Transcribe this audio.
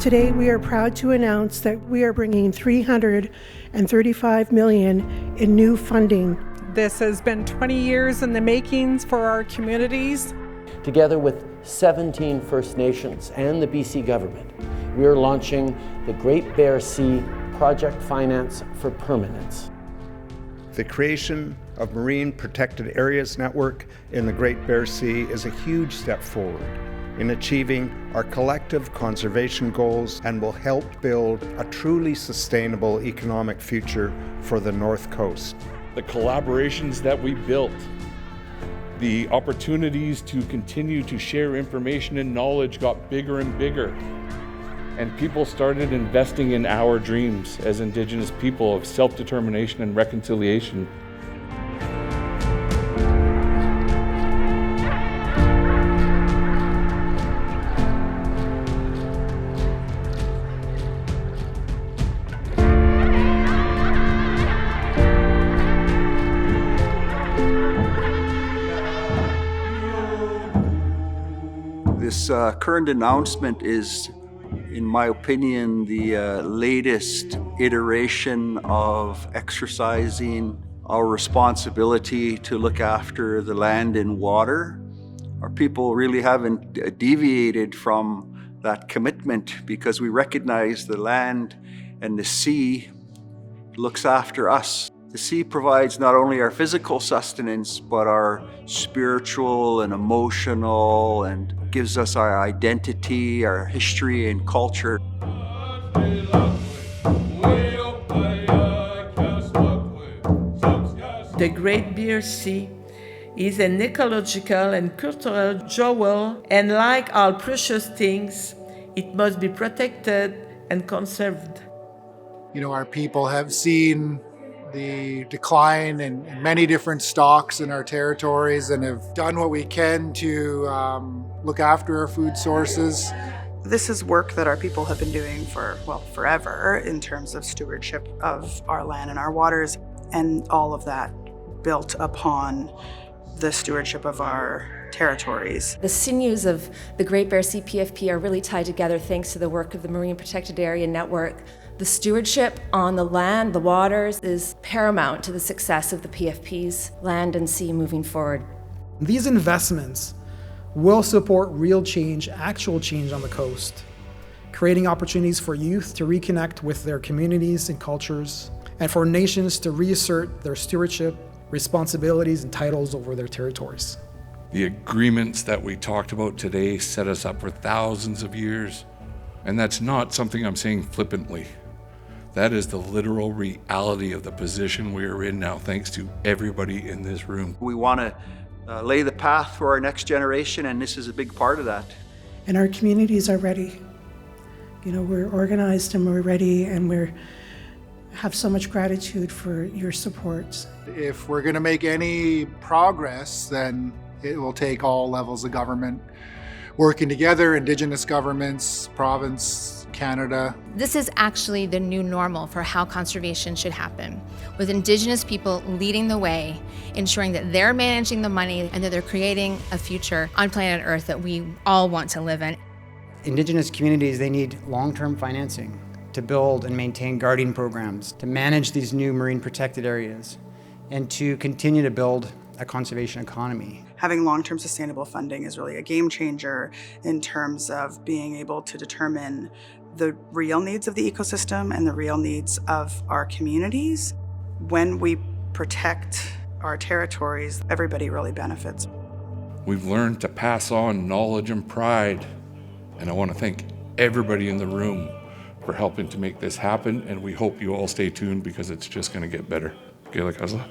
Today, we are proud to announce that we are bringing $335 million in new funding. This has been 20 years in the makings for our communities. Together with 17 First Nations and the BC government, we are launching the Great Bear Sea Project Finance for Permanence. The creation of Marine Protected Areas Network in the Great Bear Sea is a huge step forward in achieving our collective conservation goals and will help build a truly sustainable economic future for the North Coast. The collaborations that we built, the opportunities to continue to share information and knowledge got bigger and bigger. And people started investing in our dreams as Indigenous people of self-determination and reconciliation. This current announcement is, in my opinion, the latest iteration of exercising our responsibility to look after the land and water. Our people really haven't deviated from that commitment because we recognize the land and the sea looks after us. The sea provides not only our physical sustenance, but our spiritual and emotional, and gives us our identity, our history and culture. The Great Bear Sea is an ecological and cultural jewel, and like all precious things, it must be protected and conserved. You know, our people have seen the decline in many different stocks in our territories and have done what we can to look after our food sources. This is work that our people have been doing for, well, forever in terms of stewardship of our land and our waters, and all of that built upon the stewardship of our territories. The sinews of the Great Bear Sea PFP are really tied together thanks to the work of the Marine Protected Area Network. The stewardship on the land, the waters, is paramount to the success of the PFP's land and sea moving forward. These investments will support real change, actual change on the coast, creating opportunities for youth to reconnect with their communities and cultures, and for nations to reassert their stewardship, responsibilities, and titles over their territories. The agreements that we talked about today set us up for thousands of years. And that's not something I'm saying flippantly. That is the literal reality of the position we are in now, thanks to everybody in this room. We want to lay the path for our next generation, and this is a big part of that. And our communities are ready. You know, we're organized and we're ready, and we have so much gratitude for your support. If we're going to make any progress, then it will take all levels of government working together, Indigenous governments, province, Canada. This is actually the new normal for how conservation should happen, with Indigenous people leading the way, ensuring that they're managing the money and that they're creating a future on planet Earth that we all want to live in. Indigenous communities, they need long-term financing to build and maintain guarding programs, to manage these new marine protected areas, and to continue to build a conservation economy. Having long-term sustainable funding is really a game changer in terms of being able to determine the real needs of the ecosystem and the real needs of our communities. When we protect our territories, everybody really benefits. We've learned to pass on knowledge and pride, and I want to thank everybody in the room for helping to make this happen, and we hope you all stay tuned because it's just going to get better. Gaelic Hustle.